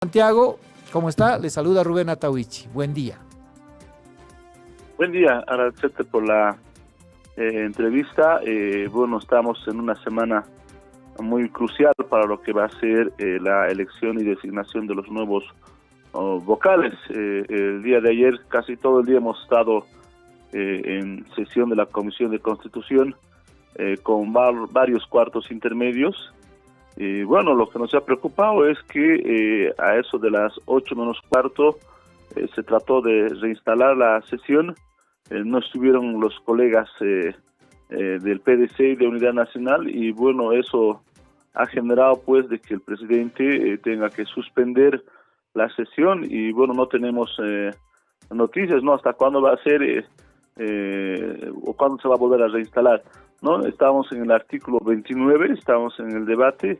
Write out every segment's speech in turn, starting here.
Santiago, ¿cómo está? Le saluda Rubén Atahuichi. Buen día. Buen día, agradecerte por la entrevista. Bueno, estamos en una semana muy crucial para lo que va a ser la elección y designación de los nuevos vocales. El día de ayer, casi todo el día hemos estado en sesión de la Comisión de Constitución con varios cuartos intermedios. Y bueno, lo que nos ha preocupado es que a eso de las 8 menos cuarto se trató de reinstalar la sesión. No estuvieron los colegas del PDC y de Unidad Nacional, y bueno, eso ha generado pues de que el presidente tenga que suspender la sesión. Y bueno, no tenemos noticias, ¿no? Hasta cuándo va a ser o cuándo se va a volver a reinstalar, ¿no? Estamos en el artículo 29, estamos en el debate,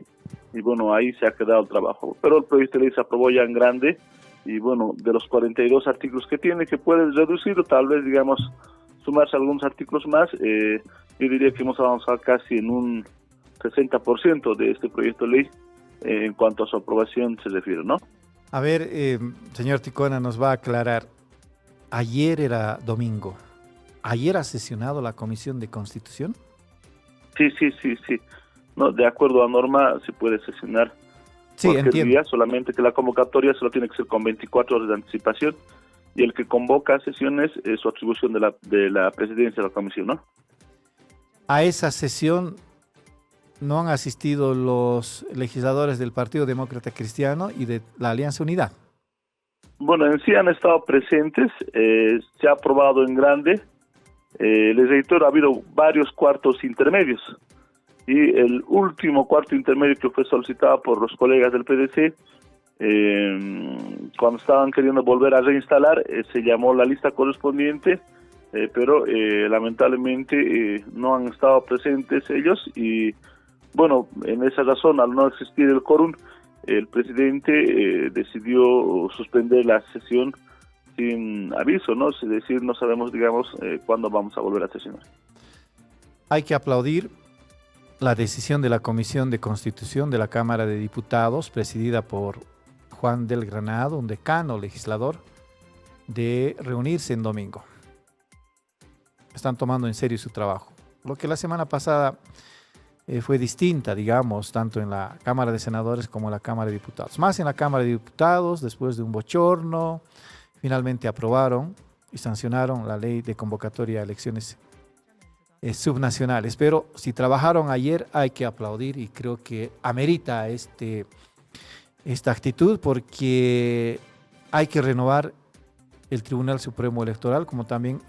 y bueno, ahí se ha quedado el trabajo. Pero el proyecto de ley se aprobó ya en grande, y bueno, de los 42 artículos que tiene, que puede reducir o tal vez, digamos, sumarse algunos artículos más, yo diría que hemos avanzado casi en un 60% de este proyecto de ley en cuanto a su aprobación se refiere, ¿no? A ver, señor Ticona, nos va a aclarar. Ayer era domingo. ¿Ayer ha sesionado la Comisión de Constitución? Sí. No, de acuerdo a norma se puede sesionar cualquier día, solamente que la convocatoria solo tiene que ser con 24 horas de anticipación, y el que convoca sesiones es su atribución de la presidencia de la comisión, ¿no? A esa sesión no han asistido los legisladores del Partido Demócrata Cristiano y de la Alianza Unidad. Bueno, en sí han estado presentes, se ha aprobado en grande. Les reitero, ha habido varios cuartos intermedios, y el último cuarto intermedio que fue solicitado por los colegas del PDC, cuando estaban queriendo volver a reinstalar, se llamó la lista correspondiente, pero lamentablemente no han estado presentes ellos, y bueno, en esa razón, al no existir el quórum, el presidente decidió suspender la sesión sin aviso, ¿no? Es decir, no sabemos, digamos, cuándo vamos a volver a sesionar. Hay que aplaudir la decisión de la Comisión de Constitución de la Cámara de Diputados, presidida por Juan del Granado, un decano legislador, de reunirse en domingo. Están tomando en serio su trabajo. Lo que la semana pasada fue distinta, digamos, tanto en la Cámara de Senadores como en la Cámara de Diputados. Más en la Cámara de Diputados, después de un bochorno, finalmente aprobaron y sancionaron la ley de convocatoria a elecciones subnacionales. Pero si trabajaron ayer, hay que aplaudir, y creo que amerita esta actitud, porque hay que renovar el Tribunal Supremo Electoral, como también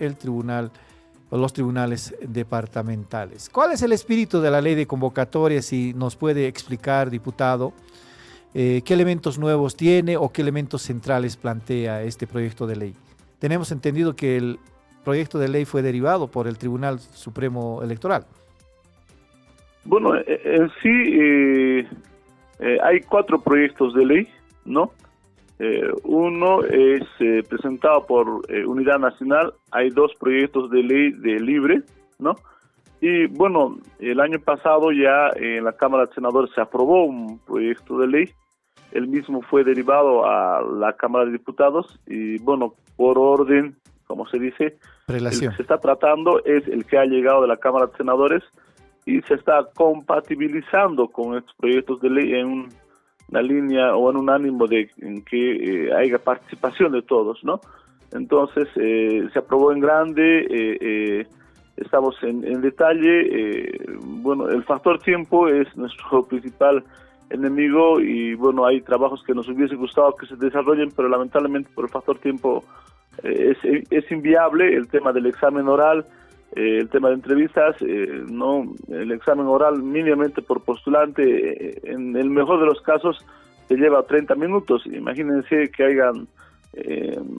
los tribunales departamentales. ¿Cuál es el espíritu de la ley de convocatoria? Si nos puede explicar, diputado, qué elementos nuevos tiene o qué elementos centrales plantea este proyecto de ley. Tenemos entendido que el proyecto de ley fue derivado por el Tribunal Supremo Electoral. Bueno, en sí hay 4 proyectos de ley, ¿no? Uno es presentado por Unidad Nacional, hay 2 proyectos de ley de Libre, ¿no? Y bueno, el año pasado ya en la Cámara de Senadores se aprobó un proyecto de ley, el mismo fue derivado a la Cámara de Diputados, y bueno, por orden, como se dice, Relación. el que se está tratando es el que ha llegado de la Cámara de Senadores, y se está compatibilizando con estos proyectos de ley en una línea o en un ánimo en que haya participación de todos, ¿no? Entonces, se aprobó en grande, estamos en detalle. Bueno, el factor tiempo es nuestro principal enemigo, y bueno, hay trabajos que nos hubiese gustado que se desarrollen, pero lamentablemente por el factor tiempo es inviable. El tema del examen oral, el tema de entrevistas, no, el examen oral mínimamente por postulante, en el mejor de los casos se lleva 30 minutos. Imagínense que hayan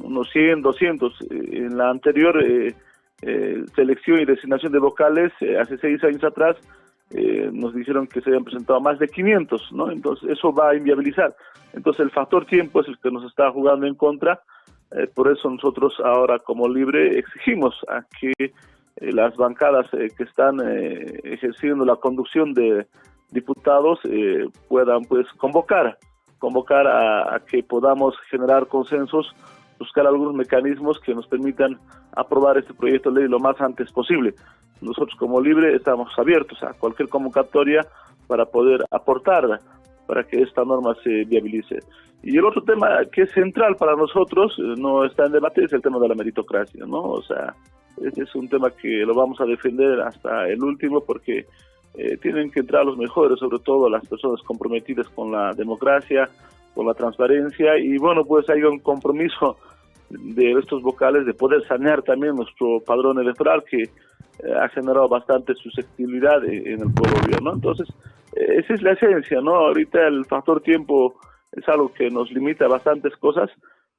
unos 100, 200. En la anterior selección y designación de vocales, hace 6 años atrás, nos dijeron que se habían presentado más de 500, ¿no? Entonces eso va a inviabilizar. Entonces el factor tiempo es el que nos está jugando en contra. Por eso nosotros ahora, como Libre, exigimos a que las bancadas que están ejerciendo la conducción de diputados puedan pues convocar convocar a que podamos generar consensos, buscar algunos mecanismos que nos permitan aprobar este proyecto de ley lo más antes posible. Nosotros como Libre estamos abiertos a cualquier convocatoria para poder aportar para que esta norma se viabilice. Y el otro tema que es central para nosotros, no está en debate, es el tema de la meritocracia, ¿no? O sea, este es un tema que lo vamos a defender hasta el último porque tienen que entrar los mejores, sobre todo las personas comprometidas con la democracia, con la transparencia, y bueno, pues hay un compromiso de estos vocales de poder sanear también nuestro padrón electoral que ha generado bastante susceptibilidad en el pueblo, ¿no? Entonces, esa es la esencia, ¿no? Ahorita el factor tiempo es algo que nos limita a bastantes cosas,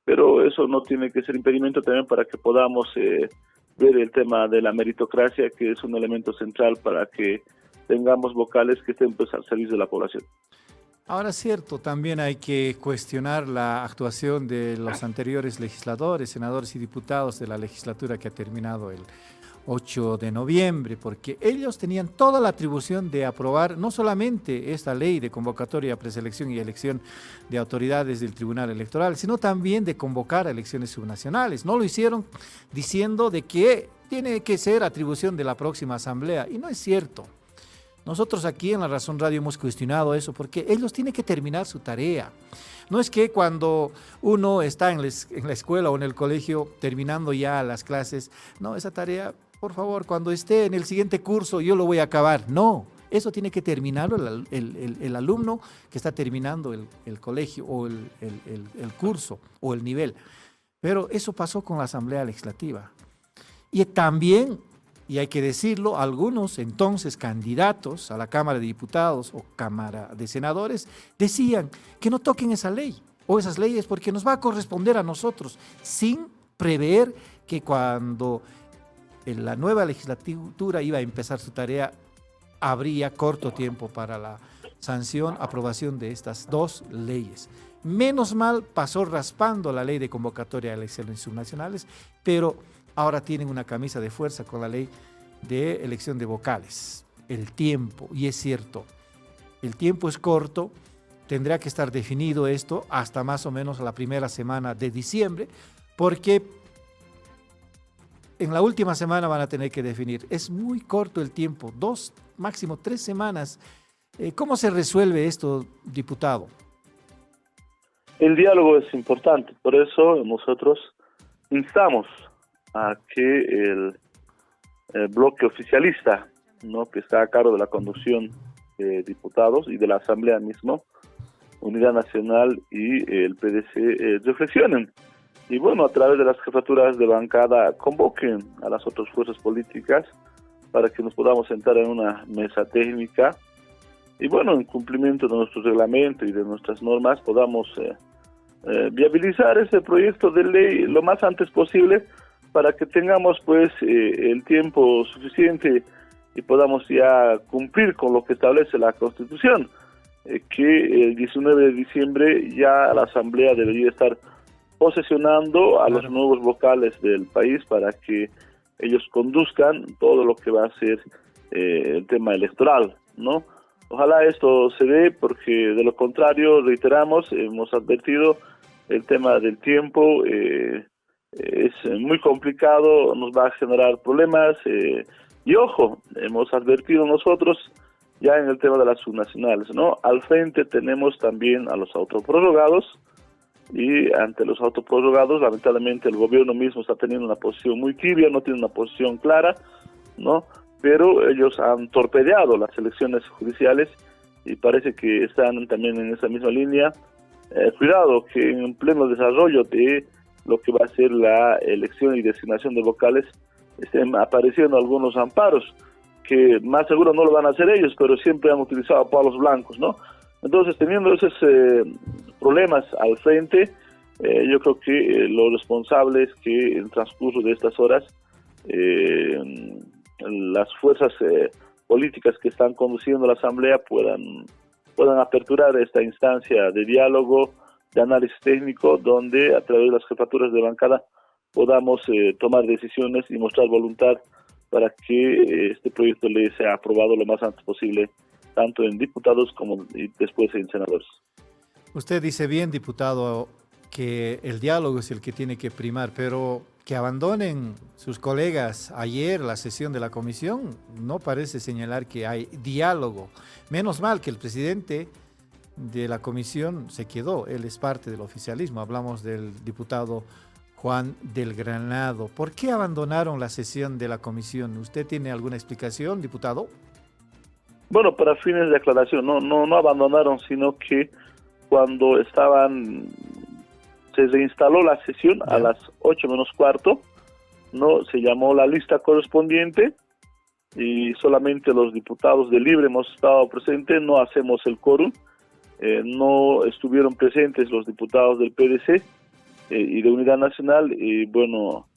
pero eso no tiene que ser impedimento también para que podamos ver el tema de la meritocracia, que es un elemento central para que tengamos vocales que estén pues al servicio de la población. Ahora es cierto, también hay que cuestionar la actuación de los anteriores legisladores, senadores y diputados de la legislatura que ha terminado el 8 de noviembre, porque ellos tenían toda la atribución de aprobar no solamente esta ley de convocatoria, preselección y elección de autoridades del Tribunal Electoral, sino también de convocar a elecciones subnacionales. No lo hicieron diciendo de que tiene que ser atribución de la próxima asamblea, y no es cierto. Nosotros aquí en La Razón Radio hemos cuestionado eso porque ellos tienen que terminar su tarea. No es que cuando uno está en la escuela o en el colegio terminando ya las clases, no, esa tarea, por favor, cuando esté en el siguiente curso yo lo voy a acabar. No, eso tiene que terminarlo el alumno que está terminando el colegio o el curso o el nivel. Pero eso pasó con la Asamblea Legislativa. Y también, y hay que decirlo, algunos entonces candidatos a la Cámara de Diputados o Cámara de Senadores decían que no toquen esa ley o esas leyes porque nos va a corresponder a nosotros, sin prever que cuando la nueva legislatura iba a empezar su tarea, habría corto tiempo para la sanción, aprobación de estas dos leyes. Menos mal pasó raspando la ley de convocatoria de elecciones subnacionales, pero ahora tienen una camisa de fuerza con la ley de elección de vocales. El tiempo, y es cierto, el tiempo es corto, tendrá que estar definido esto hasta más o menos la primera semana de diciembre, porque en la última semana van a tener que definir. Es muy corto el tiempo, 2, máximo 3 semanas. ¿Cómo se resuelve esto, diputado? El diálogo es importante, por eso nosotros instamos a que el bloque oficialista, ¿no?, que está a cargo de la conducción de diputados y de la Asamblea mismo, Unidad Nacional y el PDC, reflexionen. Y bueno, a través de las jefaturas de bancada convoquen a las otras fuerzas políticas para que nos podamos sentar en una mesa técnica y bueno, en cumplimiento de nuestro reglamento y de nuestras normas podamos viabilizar ese proyecto de ley lo más antes posible para que tengamos pues el tiempo suficiente y podamos ya cumplir con lo que establece la Constitución, que el 19 de diciembre ya la Asamblea debería estar posesionando a los nuevos vocales del país para que ellos conduzcan todo lo que va a ser el tema electoral, ¿no? Ojalá esto se dé porque de lo contrario, reiteramos, hemos advertido, el tema del tiempo es muy complicado, nos va a generar problemas y ojo, hemos advertido nosotros ya en el tema de las subnacionales, ¿no? Al frente tenemos también a los autoprorrogados y ante los autoprorrogados lamentablemente el gobierno mismo está teniendo una posición muy tibia, no tiene una posición clara, ¿no? Pero ellos han torpedeado las elecciones judiciales y parece que están también en esa misma línea. Cuidado que en pleno desarrollo de lo que va a ser la elección y designación de vocales estén apareciendo algunos amparos que más seguro no lo van a hacer ellos, pero siempre han utilizado palos blancos, ¿no? Entonces, teniendo esos problemas al frente, yo creo que lo responsable es que en el transcurso de estas horas las fuerzas políticas que están conduciendo la Asamblea puedan aperturar esta instancia de diálogo, de análisis técnico, donde a través de las jefaturas de bancada podamos tomar decisiones y mostrar voluntad para que este proyecto de ley sea aprobado lo más antes posible, tanto en diputados como y después en senadores. Usted dice bien, diputado, que el diálogo es el que tiene que primar, pero que abandonen sus colegas ayer la sesión de la comisión no parece señalar que hay diálogo. Menos mal que el presidente de la comisión se quedó, él es parte del oficialismo. Hablamos del diputado Juan del Granado. ¿Por qué abandonaron la sesión de la comisión? ¿Usted tiene alguna explicación, diputado? Bueno, para fines de aclaración, no abandonaron, sino que cuando se reinstaló la sesión a las 8 menos cuarto, no se llamó la lista correspondiente y solamente los diputados de Libre hemos estado presentes, no hacemos el quórum, no estuvieron presentes los diputados del PDC y de Unidad Nacional, y bueno,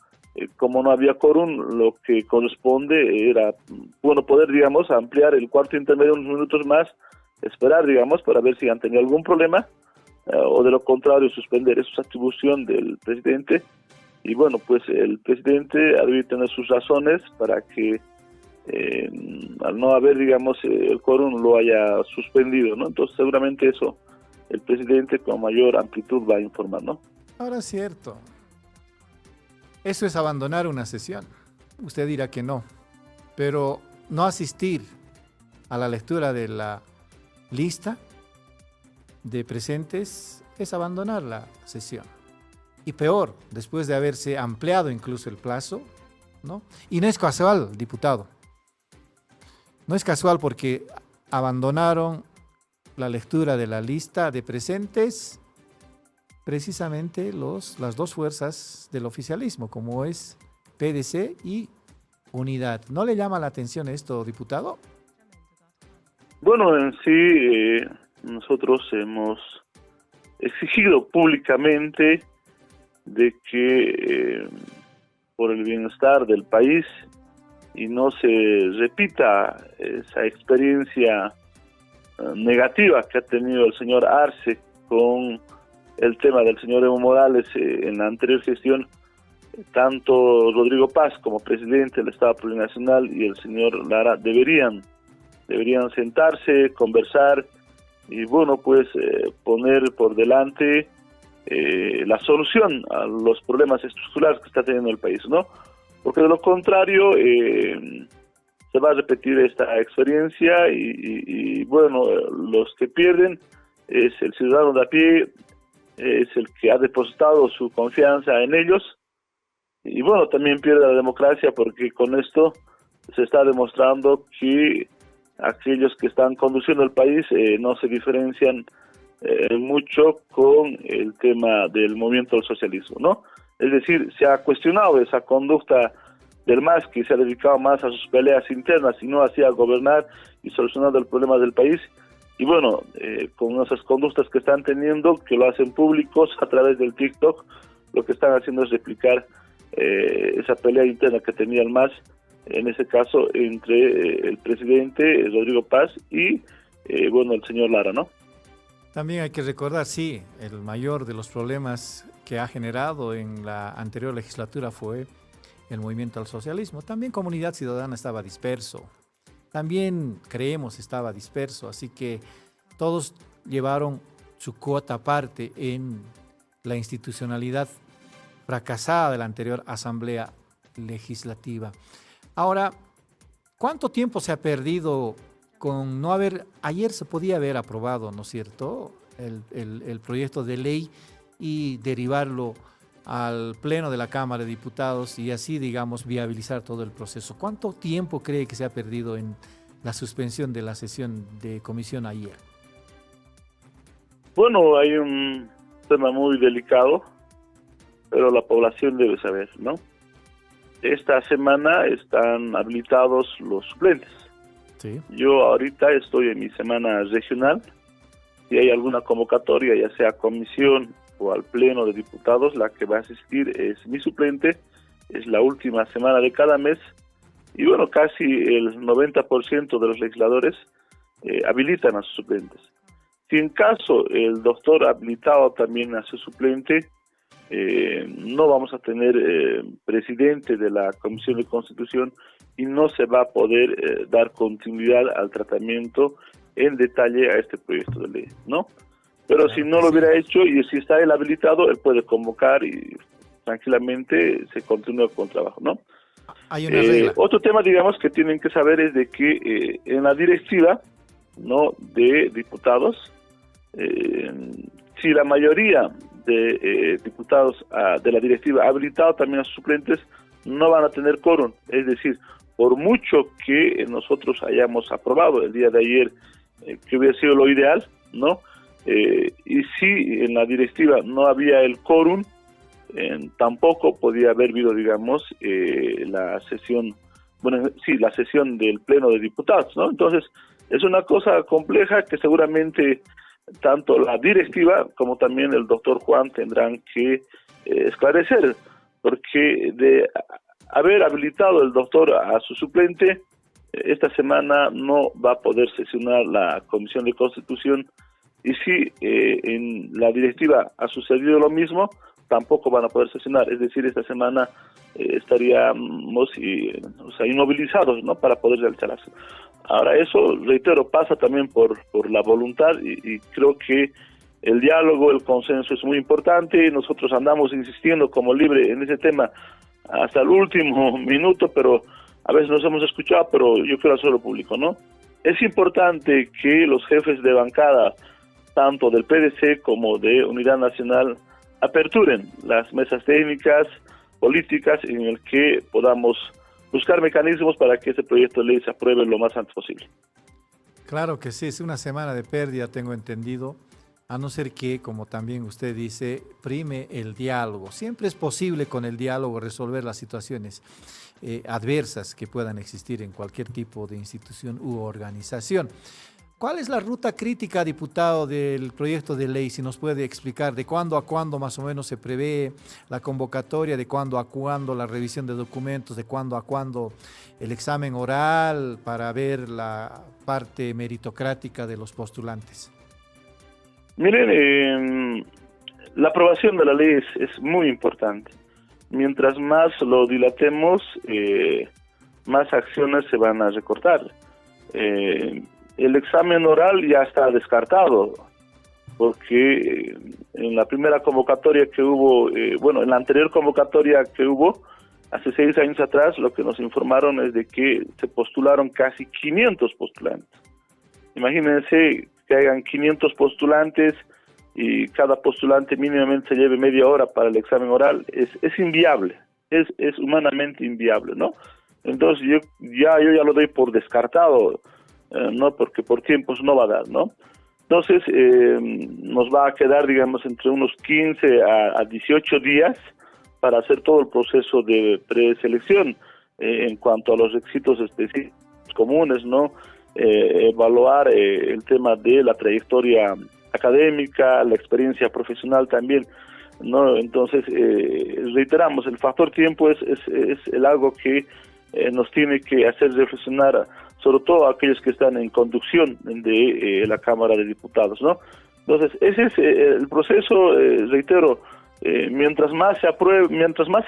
como no había quórum, lo que corresponde era, bueno, poder, digamos, ampliar el cuarto intermedio unos minutos más, esperar, digamos, para ver si han tenido algún problema, o de lo contrario suspender. Eso es atribución del presidente, y bueno, pues el presidente debe tener sus razones para que al no haber, digamos, el quórum lo haya suspendido, ¿no? Entonces seguramente eso el presidente con mayor amplitud va a informar, ¿no? Ahora es cierto, eso es abandonar una sesión. Usted dirá que no, pero no asistir a la lectura de la lista de presentes es abandonar la sesión. Y peor, después de haberse ampliado incluso el plazo, ¿no? Y no es casual, diputado. No es casual porque abandonaron la lectura de la lista de presentes precisamente las dos fuerzas del oficialismo, como es PDC y Unidad. ¿No le llama la atención esto, diputado? Bueno, en sí, nosotros hemos exigido públicamente de que por el bienestar del país y no se repita esa experiencia negativa que ha tenido el señor Arce con el tema del señor Evo Morales en la anterior gestión, tanto Rodrigo Paz como presidente del Estado Plurinacional y el señor Lara deberían sentarse, conversar y bueno, pues poner por delante la solución a los problemas estructurales que está teniendo el país, ¿no? Porque de lo contrario se va a repetir esta experiencia y bueno, los que pierden es el ciudadano de a pie, es el que ha depositado su confianza en ellos y bueno, también pierde la democracia porque con esto se está demostrando que aquellos que están conduciendo el país no se diferencian mucho con el tema del movimiento del socialismo, ¿no? Es decir, se ha cuestionado esa conducta del MAS, que se ha dedicado más a sus peleas internas y no así a gobernar y solucionar el problema del país. Y bueno, con esas conductas que están teniendo, que lo hacen públicos a través del TikTok, lo que están haciendo es replicar esa pelea interna que tenía el MAS, en ese caso entre el presidente Rodrigo Paz y bueno, el señor Lara, ¿no? También hay que recordar, sí, el mayor de los problemas que ha generado en la anterior legislatura fue el movimiento al socialismo. También Comunidad Ciudadana estaba disperso, también Creemos estaba disperso, así que todos llevaron su cuota aparte en la institucionalidad fracasada de la anterior Asamblea Legislativa. Ahora, ¿cuánto tiempo se ha perdido con no haber, ayer se podía haber aprobado, ¿no es cierto?, el proyecto de ley y derivarlo al Pleno de la Cámara de Diputados y así, digamos, viabilizar todo el proceso? ¿Cuánto tiempo cree que se ha perdido en la suspensión de la sesión de comisión ayer? Bueno, hay un tema muy delicado, pero la población debe saber, ¿no? Esta semana están habilitados los suplentes. Sí. Yo ahorita estoy en mi semana regional. Si hay alguna convocatoria, ya sea a comisión o al pleno de diputados, la que va a asistir es mi suplente. Es la última semana de cada mes. Y bueno, casi el 90% de los legisladores habilitan a sus suplentes. Si en caso el doctor ha habilitado también a su suplente, no vamos a tener presidente de la Comisión de Constitución y no se va a poder dar continuidad al tratamiento en detalle a este proyecto de ley, ¿no? Pero si no lo hubiera hecho y si está él habilitado, él puede convocar y tranquilamente se continúa con el trabajo, ¿no? Hay una regla. Otro tema, digamos, que tienen que saber es de que en la directiva, ¿no?, de diputados, si la mayoría de diputados de la directiva ha habilitado también a sus suplentes, no van a tener quórum. Es decir, por mucho que nosotros hayamos aprobado el día de ayer, que hubiera sido lo ideal, ¿no? Y si en la directiva no había el quórum, tampoco podía haber habido, digamos, la sesión, bueno, sí, la sesión del Pleno de Diputados, ¿no? Entonces, es una cosa compleja que seguramente tanto la directiva como también el doctor Juan tendrán que esclarecer, porque de haber habilitado el doctor a su suplente, esta semana no va a poder sesionar la Comisión de Constitución, y si en la directiva ha sucedido lo mismo, tampoco van a poder sesionar. Es decir, esta semana estaríamos inmovilizados, ¿no?, para poder realizar acción. Ahora, eso, reitero, pasa también por la voluntad y creo que el diálogo, el consenso es muy importante. Nosotros andamos insistiendo como Libre en ese tema hasta el último minuto, pero a veces nos hemos escuchado, pero yo quiero hacerlo público, ¿no? Es importante que los jefes de bancada, tanto del PDC como de Unidad Nacional, aperturen las mesas técnicas, políticas, en el que podamos buscar mecanismos para que ese proyecto de ley se apruebe lo más antes posible. Claro que sí, es una semana de pérdida, tengo entendido, a no ser que, como también usted dice, prime el diálogo. Siempre es posible con el diálogo resolver las situaciones adversas que puedan existir en cualquier tipo de institución u organización. ¿Cuál es la ruta crítica, diputado, del proyecto de ley? Si nos puede explicar de cuándo a cuándo más o menos se prevé la convocatoria, de cuándo a cuándo la revisión de documentos, de cuándo a cuándo el examen oral para ver la parte meritocrática de los postulantes. Miren, la aprobación de la ley es muy importante. Mientras más lo dilatemos, más acciones se van a recortar. El examen oral ya está descartado, porque en la primera convocatoria que hubo, en la anterior convocatoria que hubo, hace 6 años atrás, lo que nos informaron es de que se postularon casi 500 postulantes. Imagínense que hayan 500 postulantes y cada postulante mínimamente se lleve media hora para el examen oral. Es inviable, es humanamente inviable, ¿no? Entonces yo ya lo doy por descartado, no, porque por tiempos no va a dar, ¿no? Entonces nos va a quedar, digamos, entre unos 15 a 18 días para hacer todo el proceso de preselección en cuanto a los requisitos específicos comunes, ¿no? Evaluar el tema de la trayectoria académica, la experiencia profesional también, ¿no? Entonces reiteramos, el factor tiempo es algo que nos tiene que hacer reflexionar, sobre todo a aquellos que están en conducción de la Cámara de Diputados, ¿no? Entonces, ese es el proceso, reitero, mientras más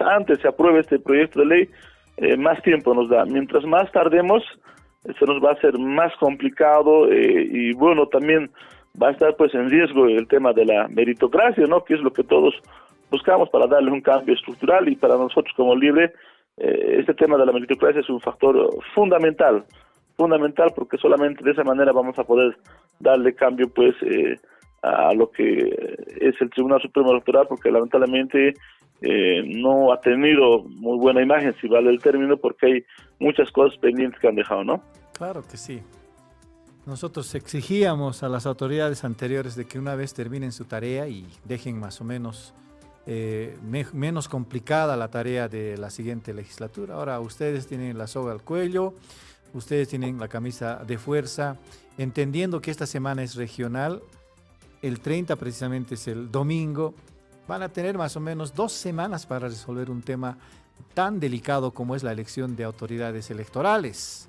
antes se apruebe este proyecto de ley, más tiempo nos da. Mientras más tardemos, se nos va a hacer más complicado y bueno, también va a estar pues en riesgo el tema de la meritocracia, ¿no?, que es lo que todos buscamos para darle un cambio estructural, y para nosotros como Libre este tema de la meritocracia es un factor fundamental, porque solamente de esa manera vamos a poder darle cambio pues a lo que es el Tribunal Supremo Electoral, porque lamentablemente no ha tenido muy buena imagen, si vale el término, porque hay muchas cosas pendientes que han dejado, ¿no? Claro que sí. Nosotros exigíamos a las autoridades anteriores de que una vez terminen su tarea y dejen más o menos menos complicada la tarea de la siguiente legislatura. Ahora ustedes tienen la soga al cuello, ustedes tienen la camisa de fuerza, entendiendo que esta semana es regional, el 30 precisamente es el domingo, van a tener más o menos 2 semanas para resolver un tema tan delicado como es la elección de autoridades electorales.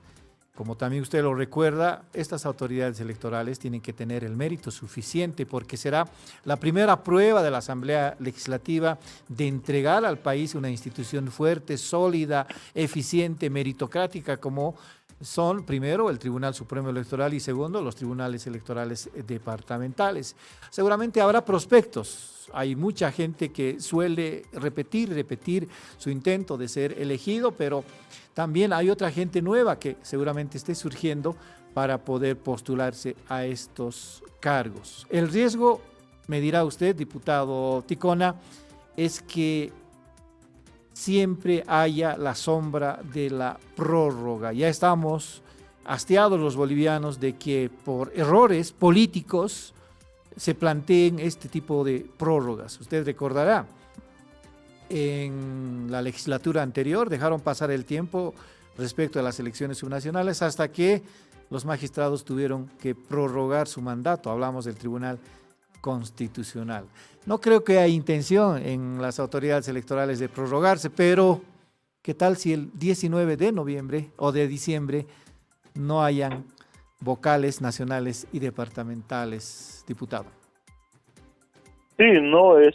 Como también usted lo recuerda, estas autoridades electorales tienen que tener el mérito suficiente, porque será la primera prueba de la Asamblea Legislativa de entregar al país una institución fuerte, sólida, eficiente, meritocrática, como son primero el Tribunal Supremo Electoral y segundo los tribunales electorales departamentales. Seguramente habrá prospectos. Hay mucha gente que suele repetir su intento de ser elegido, pero también hay otra gente nueva que seguramente esté surgiendo para poder postularse a estos cargos. El riesgo, me dirá usted, diputado Ticona, es que siempre haya la sombra de la prórroga. Ya estamos hastiados los bolivianos de que por errores políticos se planteen este tipo de prórrogas. Usted recordará, en la legislatura anterior dejaron pasar el tiempo respecto a las elecciones subnacionales hasta que los magistrados tuvieron que prorrogar su mandato. Hablamos del Tribunal Constitucional. No creo que haya intención en las autoridades electorales de prorrogarse, pero ¿qué tal si el 19 de noviembre o de diciembre no hayan vocales nacionales y departamentales, diputado? Sí, no es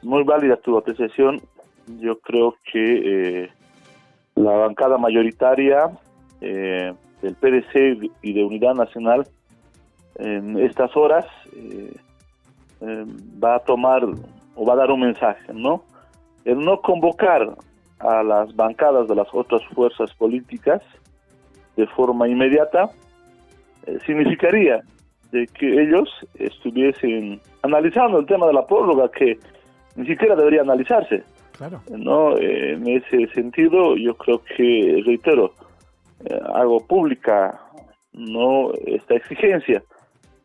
muy válida tu apreciación. Yo creo que la bancada mayoritaria del PDC y de Unidad Nacional en estas horas va a tomar o va a dar un mensaje, ¿no? El no convocar a las bancadas de las otras fuerzas políticas de forma inmediata significaría de que ellos estuviesen analizando el tema de la prórroga, que ni siquiera debería analizarse. Claro. ¿No? En ese sentido, yo creo que, reitero, hago pública no esta exigencia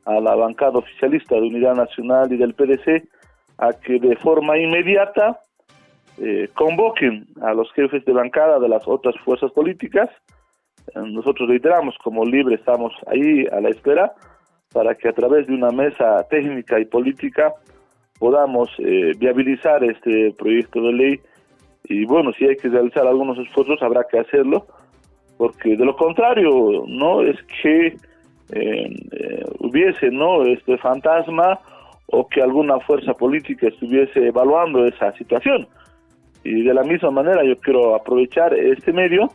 a la bancada oficialista de Unidad Nacional y del PDC a que de forma inmediata convoquen a los jefes de bancada de las otras fuerzas políticas. Nosotros reiteramos, como Libre estamos ahí a la espera para que a través de una mesa técnica y política podamos viabilizar este proyecto de ley. Y bueno, si hay que realizar algunos esfuerzos habrá que hacerlo, porque de lo contrario no es que hubiese este fantasma o que alguna fuerza política estuviese evaluando esa situación. Y de la misma manera yo quiero aprovechar este medio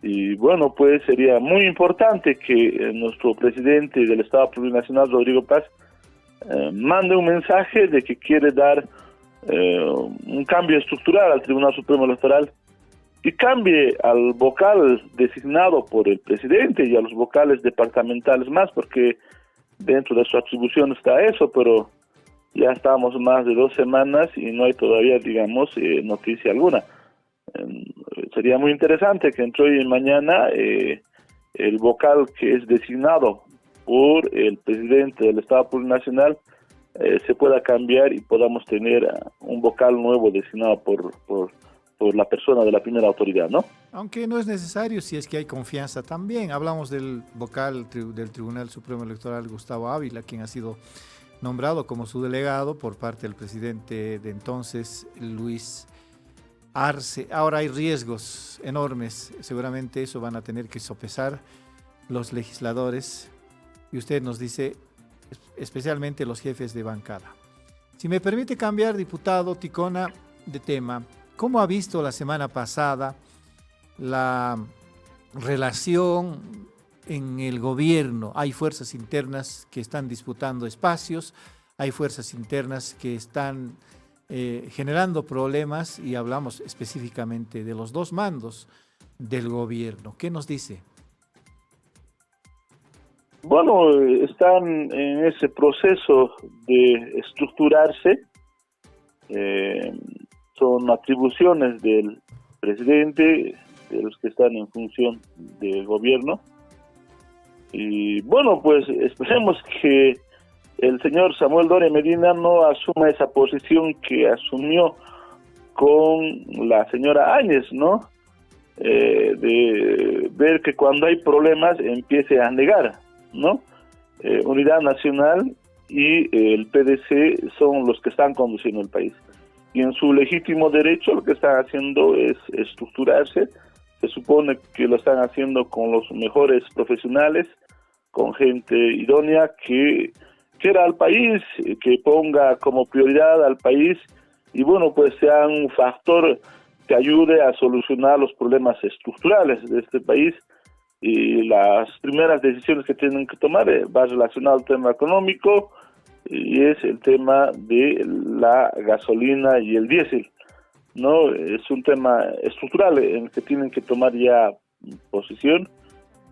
y bueno, pues sería muy importante que nuestro presidente del Estado Plurinacional, Rodrigo Paz, mande un mensaje de que quiere dar un cambio estructural al Tribunal Supremo Electoral y cambie al vocal designado por el presidente y a los vocales departamentales más, porque dentro de su atribución está eso, pero ya estamos más de 2 semanas y no hay todavía, digamos, noticia alguna. Sería muy interesante que entre hoy y mañana el vocal que es designado por el presidente del Estado Plurinacional se pueda cambiar y podamos tener un vocal nuevo designado por la persona de la primera autoridad, ¿no? Aunque no es necesario si es que hay confianza también. Hablamos del vocal del Tribunal Supremo Electoral, Gustavo Ávila, quien ha sido nombrado como su delegado por parte del presidente de entonces, Luis Arce. Ahora hay riesgos enormes, seguramente eso van a tener que sopesar los legisladores, y usted nos dice, especialmente los jefes de bancada. Si me permite cambiar, diputado Ticona, de tema, ¿cómo ha visto la semana pasada la relación en el gobierno? Hay fuerzas internas que están disputando espacios, hay fuerzas internas que están generando problemas y hablamos específicamente de los 2 mandos del gobierno. ¿Qué nos dice? Bueno, están en ese proceso de estructurarse. Son atribuciones del presidente, de los que están en función del gobierno. Y bueno, pues esperemos que el señor Samuel Doria Medina no asuma esa posición que asumió con la señora Áñez, ¿no? De ver que cuando hay problemas empiece a negar, ¿no? Unidad Nacional y el PDC son los que están conduciendo el país. Y en su legítimo derecho lo que están haciendo es estructurarse. Se supone que lo están haciendo con los mejores profesionales, con gente idónea que quiera al país, que ponga como prioridad al país y bueno, pues sea un factor que ayude a solucionar los problemas estructurales de este país. Y las primeras decisiones que tienen que tomar va relacionado al tema económico, y es el tema de la gasolina y el diésel, ¿no? Es un tema estructural en el que tienen que tomar ya posición,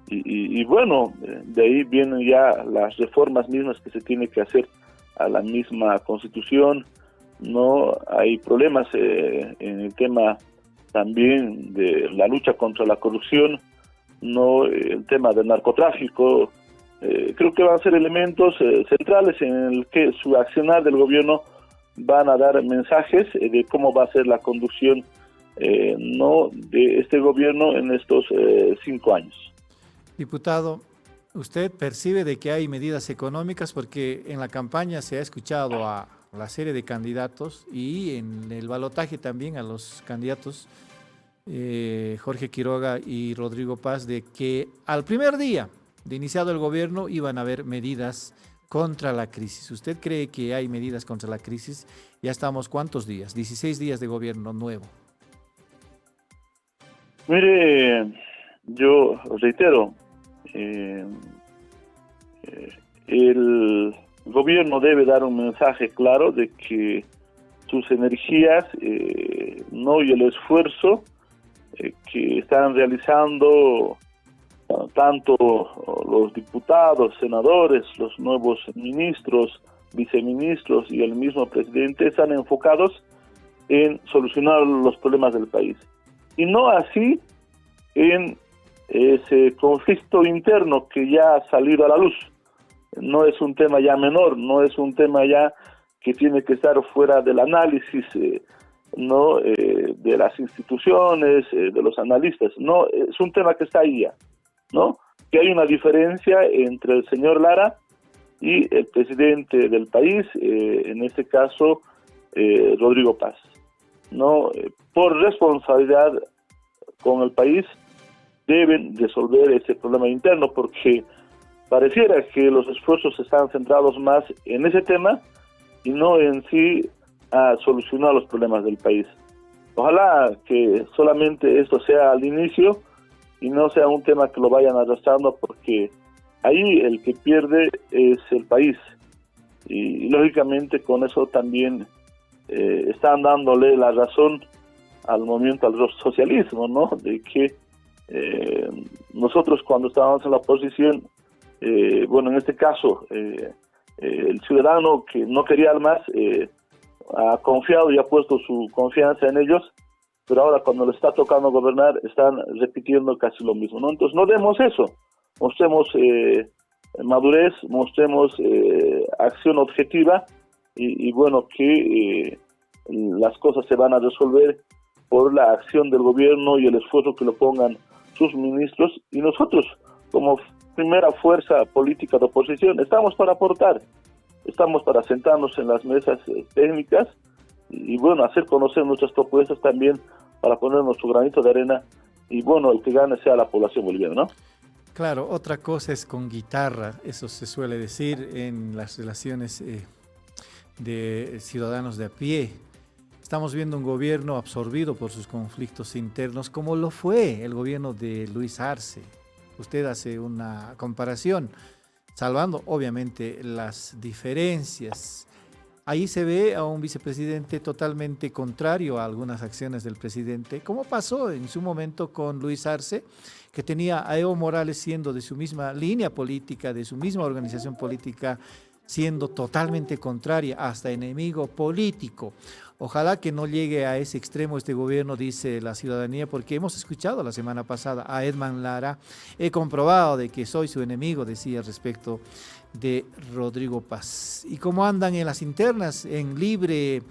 y bueno, de ahí vienen ya las reformas mismas que se tienen que hacer a la misma Constitución, ¿no? Hay problemas en el tema también de la lucha contra la corrupción, ¿no? El tema del narcotráfico. Creo que van a ser elementos centrales en el que su accionar del gobierno van a dar mensajes de cómo va a ser la conducción no de este gobierno en estos 5 años. Diputado, ¿usted percibe de que hay medidas económicas? Porque en la campaña se ha escuchado a la serie de candidatos y en el balotaje también a los candidatos Jorge Quiroga y Rodrigo Paz, de que al primer día de iniciado el gobierno iban a haber medidas contra la crisis. ¿Usted cree que hay medidas contra la crisis? Ya estamos, ¿cuántos días? 16 días de gobierno nuevo. Mire, yo reitero, el gobierno debe dar un mensaje claro de que sus energías no y el esfuerzo que están realizando tanto los diputados, senadores, los nuevos ministros, viceministros y el mismo presidente están enfocados en solucionar los problemas del país. Y no así en ese conflicto interno que ya ha salido a la luz. No es un tema ya menor, no es un tema ya que tiene que estar fuera del análisis no de las instituciones, de los analistas. No, es un tema que está ahí ya, ¿no? Que hay una diferencia entre el señor Lara y el presidente del país, en este caso Rodrigo Paz, ¿no? Por responsabilidad con el país deben resolver ese problema interno, porque pareciera que los esfuerzos están centrados más en ese tema y no en sí a solucionar los problemas del país. Ojalá que solamente esto sea al inicio y no sea un tema que lo vayan arrastrando, porque ahí el que pierde es el país. Y lógicamente con eso también están dándole la razón al movimiento, al socialismo, ¿no? De que nosotros cuando estábamos en la oposición, bueno, en este caso, el ciudadano que no quería más ha confiado y ha puesto su confianza en ellos, pero ahora cuando le está tocando gobernar están repitiendo casi lo mismo, ¿no? Entonces no demos eso, mostremos madurez, mostremos acción objetiva y bueno, que las cosas se van a resolver por la acción del gobierno y el esfuerzo que lo pongan sus ministros, y nosotros como primera fuerza política de oposición estamos para aportar, estamos para sentarnos en las mesas técnicas y bueno, hacer conocer nuestras propuestas también para poner nuestro granito de arena, y bueno, el que gane sea la población boliviana, ¿no? Claro, otra cosa es con guitarra, eso se suele decir en las relaciones de ciudadanos de a pie. Estamos viendo un gobierno absorbido por sus conflictos internos, como lo fue el gobierno de Luis Arce. Usted hace una comparación, salvando obviamente las diferencias. Ahí se ve a un vicepresidente totalmente contrario a algunas acciones del presidente, como pasó en su momento con Luis Arce, que tenía a Evo Morales siendo de su misma línea política, de su misma organización política, siendo totalmente contraria, hasta enemigo político. Ojalá que no llegue a ese extremo este gobierno, dice la ciudadanía, porque hemos escuchado la semana pasada a Edman Lara. He comprobado de que soy su enemigo, decía respecto de Rodrigo Paz. ¿Y cómo andan en las internas? En Libre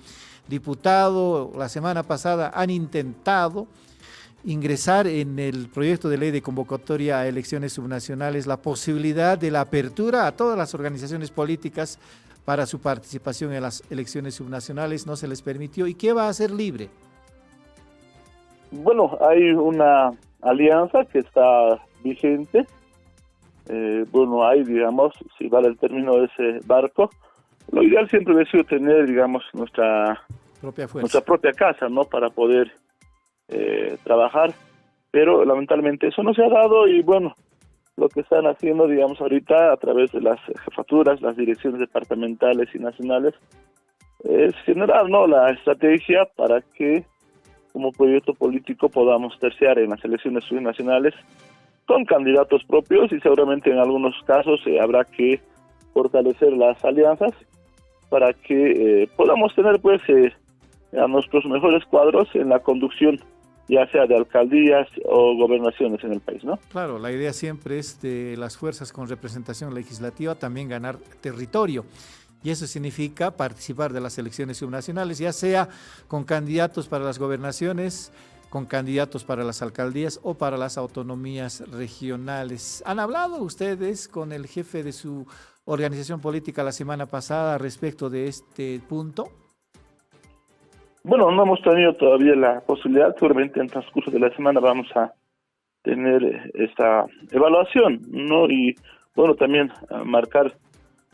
Diputado, la semana pasada han intentado ingresar en el proyecto de ley de convocatoria a elecciones subnacionales la posibilidad de la apertura a todas las organizaciones políticas para su participación en las elecciones subnacionales. No se les permitió. ¿Y qué va a hacer Libre? Bueno, hay una alianza que está vigente. Bueno, hay, digamos, si vale el término de ese barco, lo ideal siempre ha sido tener, digamos, nuestra propia casa, ¿no? Para poder trabajar, pero lamentablemente eso no se ha dado y bueno, lo que están haciendo, digamos, ahorita a través de las jefaturas, las direcciones departamentales y nacionales, es generar, ¿no?, la estrategia para que como proyecto político podamos terciar en las elecciones subnacionales con candidatos propios y seguramente en algunos casos habrá que fortalecer las alianzas para que podamos tener pues a nuestros mejores cuadros en la conducción, ya sea de alcaldías o gobernaciones en el país, ¿no? Claro, la idea siempre es de las fuerzas con representación legislativa también ganar territorio. Y eso significa participar de las elecciones subnacionales, ya sea con candidatos para las gobernaciones, con candidatos para las alcaldías o para las autonomías regionales. ¿Han hablado ustedes con el jefe de su organización política la semana pasada respecto de este punto? Bueno, no hemos tenido todavía la posibilidad, seguramente en el transcurso de la semana vamos a tener esta evaluación, ¿no? Y bueno, también marcar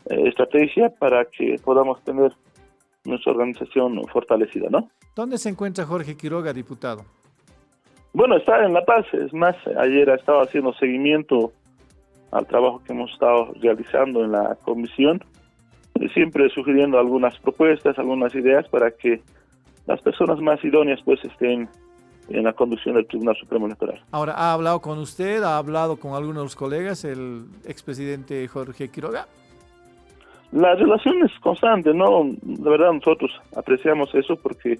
estrategia para que podamos tener nuestra organización fortalecida, ¿no? ¿Dónde se encuentra Jorge Quiroga, diputado? Bueno, está en La Paz, es más, ayer ha estado haciendo seguimiento al trabajo que hemos estado realizando en la comisión, siempre sugiriendo algunas propuestas, algunas ideas para que las personas más idóneas pues estén en la conducción del Tribunal Supremo Electoral. Ahora, ¿ha hablado con usted, ha hablado con algunos de los colegas, el expresidente Jorge Quiroga? La relación es constante, ¿no? De verdad nosotros apreciamos eso porque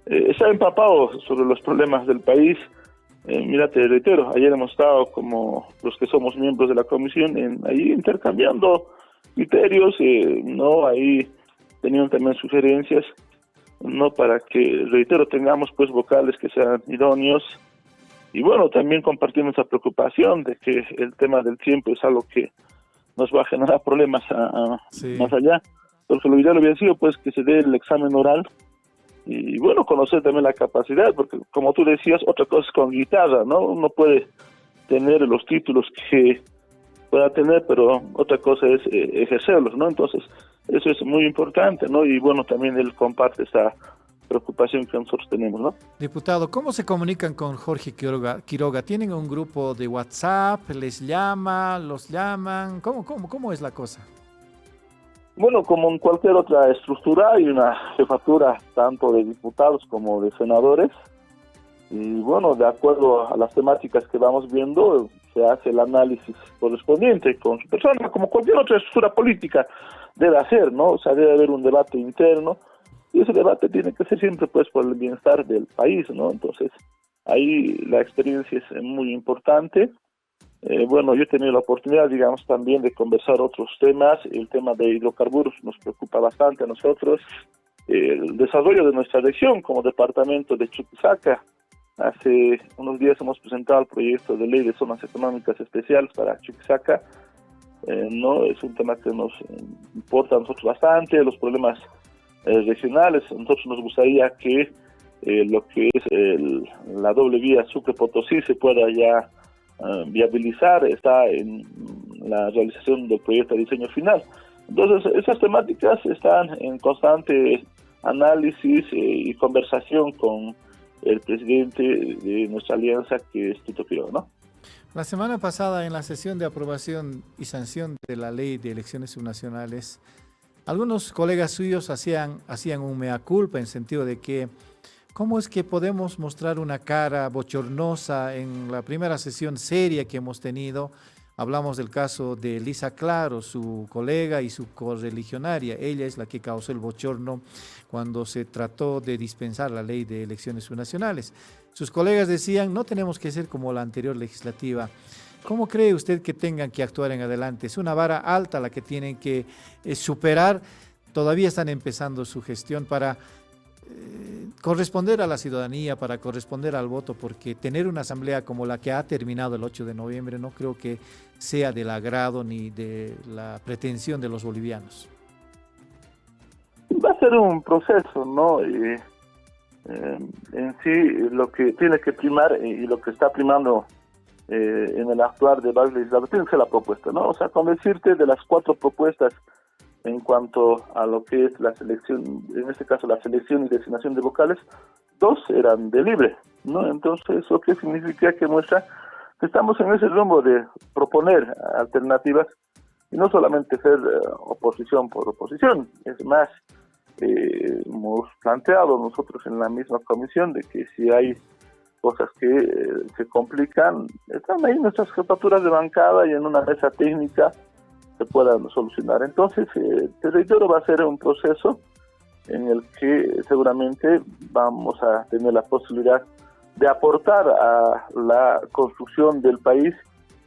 está empapado sobre los problemas del país. Mira, te reitero, ayer hemos estado como los que somos miembros de la comisión ahí intercambiando criterios, ¿no? Ahí tenían también sugerencias, ¿no? Para que, reitero, tengamos pues vocales que sean idóneos y bueno, también compartiendo esa preocupación de que el tema del tiempo es algo que nos va a generar problemas sí, más allá, porque lo ideal hubiera sido pues que se dé el examen oral y bueno, conocer también la capacidad, porque como tú decías, otra cosa es con guitarra, ¿no? Uno puede tener los títulos que pueda tener, pero otra cosa es ejercerlos, ¿no? Entonces, eso es muy importante, ¿no? Y bueno, también él comparte esta preocupación que nosotros tenemos, ¿no? Diputado, ¿cómo se comunican con Jorge Quiroga? ¿Tienen un grupo de WhatsApp? ¿Les llama? ¿Los llaman? ¿Cómo es la cosa? Bueno, como en cualquier otra estructura, hay una jefatura tanto de diputados como de senadores. Y bueno, de acuerdo a las temáticas que vamos viendo, se hace el análisis correspondiente con su persona, como cualquier otra estructura política debe hacer, ¿no? O sea, debe haber un debate interno. Y ese debate tiene que ser siempre pues por el bienestar del país, ¿no? Entonces, ahí la experiencia es muy importante. Bueno, yo he tenido la oportunidad, digamos, también de conversar otros temas. El tema de hidrocarburos nos preocupa bastante a nosotros. El desarrollo de nuestra región como departamento de Chuquisaca. Hace unos días hemos presentado el proyecto de ley de zonas económicas especiales para Chuquisaca. No es un tema que nos importa a nosotros bastante, los problemas regionales. A nosotros nos gustaría que lo que es la doble vía Sucre-Potosí se pueda ya viabilizar, está en la realización del proyecto de diseño final. Entonces, esas temáticas están en constante análisis y conversación con el presidente de nuestra alianza, que es Tito Quiroga, ¿no? La semana pasada, en la sesión de aprobación y sanción de la ley de elecciones subnacionales, algunos colegas suyos hacían un mea culpa en sentido de que ¿cómo es que podemos mostrar una cara bochornosa en la primera sesión seria que hemos tenido? Hablamos del caso de Lisa Claro, su colega y su correligionaria. Ella es la que causó el bochorno cuando se trató de dispensar la ley de elecciones subnacionales. Sus colegas decían, no tenemos que ser como la anterior legislativa. ¿Cómo cree usted que tengan que actuar en adelante? Es una vara alta la que tienen que superar. Todavía están empezando su gestión para corresponder a la ciudadanía, para corresponder al voto, porque tener una asamblea como la que ha terminado el 8 de noviembre no creo que sea del agrado ni de la pretensión de los bolivianos. Va a ser un proceso, ¿no? En sí, lo que tiene que primar y lo que está primando en el actuar de varios legisladores tiene que ser la propuesta, ¿no? O sea, con decirte de las 4 propuestas en cuanto a lo que es la selección, en este caso la selección y designación de vocales, 2 eran de libre, ¿no? Entonces, ¿eso qué significa? Que muestra que estamos en ese rumbo de proponer alternativas y no solamente ser oposición por oposición. Es más, hemos planteado nosotros en la misma comisión de que si hay cosas que se complican, están ahí nuestras jefaturas de bancada y en una mesa técnica se puedan solucionar. Entonces, te reitero, va a ser un proceso en el que seguramente vamos a tener la posibilidad de aportar a la construcción del país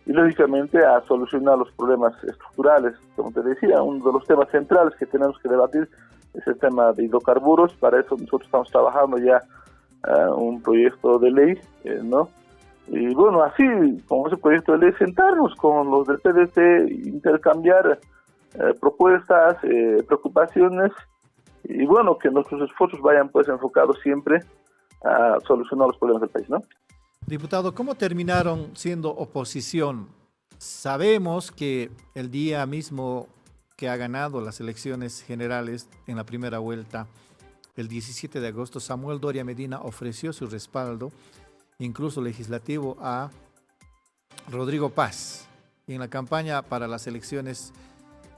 y lógicamente a solucionar los problemas estructurales. Como te decía, uno de los temas centrales que tenemos que debatir es el tema de hidrocarburos. Para eso nosotros estamos trabajando ya un proyecto de ley, ¿no? Y bueno, así con ese proyecto de ley, sentarnos con los del PDC, intercambiar propuestas, preocupaciones, y bueno, que nuestros esfuerzos vayan pues enfocados siempre a solucionar los problemas del país, ¿no? Diputado, ¿cómo terminaron siendo oposición? Sabemos que el día mismo que ha ganado las elecciones generales en la primera vuelta, el 17 de agosto, Samuel Doria Medina ofreció su respaldo, incluso legislativo, a Rodrigo Paz. Y en la campaña para las elecciones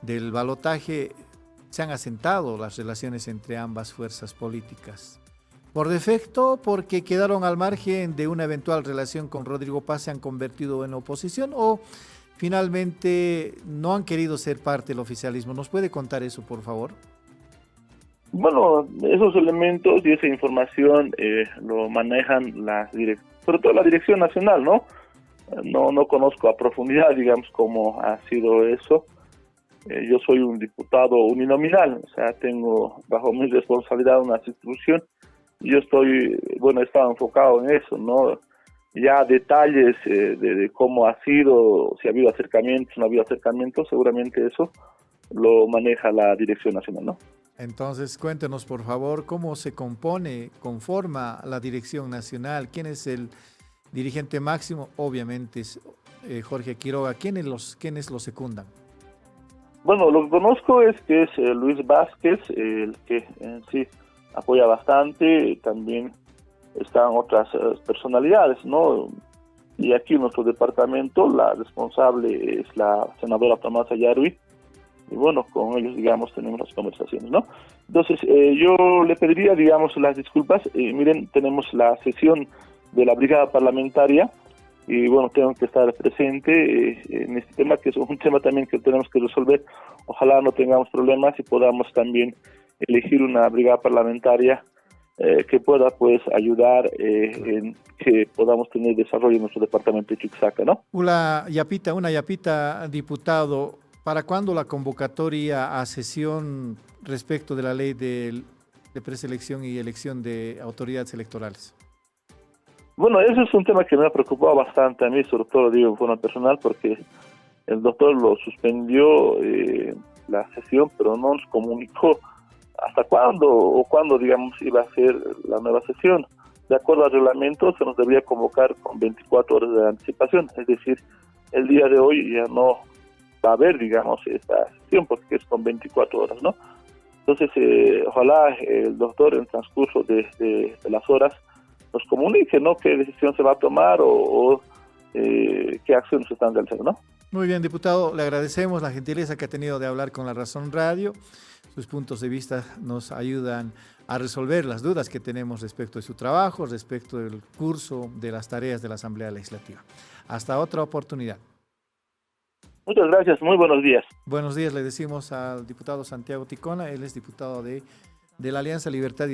del balotaje se han asentado las relaciones entre ambas fuerzas políticas. Por defecto, porque quedaron al margen de una eventual relación con Rodrigo Paz, se han convertido en oposición, o finalmente no han querido ser parte del oficialismo. ¿Nos puede contar eso, por favor? Bueno, esos elementos y esa información lo manejan sobre todo la Dirección Nacional, ¿no? No conozco a profundidad, digamos, cómo ha sido eso. Yo soy un diputado uninominal, o sea, tengo bajo mi responsabilidad una institución. Yo he estado enfocado en eso, ¿no? Ya detalles de cómo ha sido, si ha habido acercamientos, no ha habido acercamientos, seguramente eso lo maneja la Dirección Nacional, ¿no? Entonces, cuéntenos, por favor, cómo se conforma la Dirección Nacional, quién es el dirigente máximo. Obviamente es Jorge Quiroga. ¿Quiénes lo secundan? Bueno, lo que conozco es que es Luis Vázquez, el que en sí apoya bastante. También están otras personalidades, ¿no? Y aquí en nuestro departamento la responsable es la senadora Tomasa Yarui, y bueno, con ellos, digamos, tenemos las conversaciones, ¿no? Entonces, yo le pediría, digamos, las disculpas. Miren, tenemos la sesión de la brigada parlamentaria, y bueno, tengo que estar presente en este tema, que es un tema también que tenemos que resolver. Ojalá no tengamos problemas y podamos también elegir una brigada parlamentaria que pueda pues ayudar en que podamos tener desarrollo en nuestro departamento de Chuquisaca, ¿no? Una yapita, diputado. ¿Para cuándo la convocatoria a sesión respecto de la ley de preselección y elección de autoridades electorales? Bueno, eso es un tema que me ha preocupado bastante a mí, sobre todo lo digo en forma personal, porque el doctor lo suspendió la sesión, pero no nos comunicó hasta cuándo, digamos, iba a ser la nueva sesión. De acuerdo al reglamento, se nos debería convocar con 24 horas de anticipación, es decir, el día de hoy ya no va a haber, digamos, esta sesión, porque es con 24 horas, ¿no? Entonces, ojalá el doctor en transcurso de las horas nos comunique, ¿no?, qué decisión se va a tomar o qué acciones se están realizando, ¿no? Muy bien, diputado, le agradecemos la gentileza que ha tenido de hablar con La Razón Radio. Sus puntos de vista nos ayudan a resolver las dudas que tenemos respecto de su trabajo, respecto del curso de las tareas de la Asamblea Legislativa. Hasta otra oportunidad. Muchas gracias, muy buenos días. Buenos días, le decimos al diputado Santiago Ticona, él es diputado de la Alianza Libertad y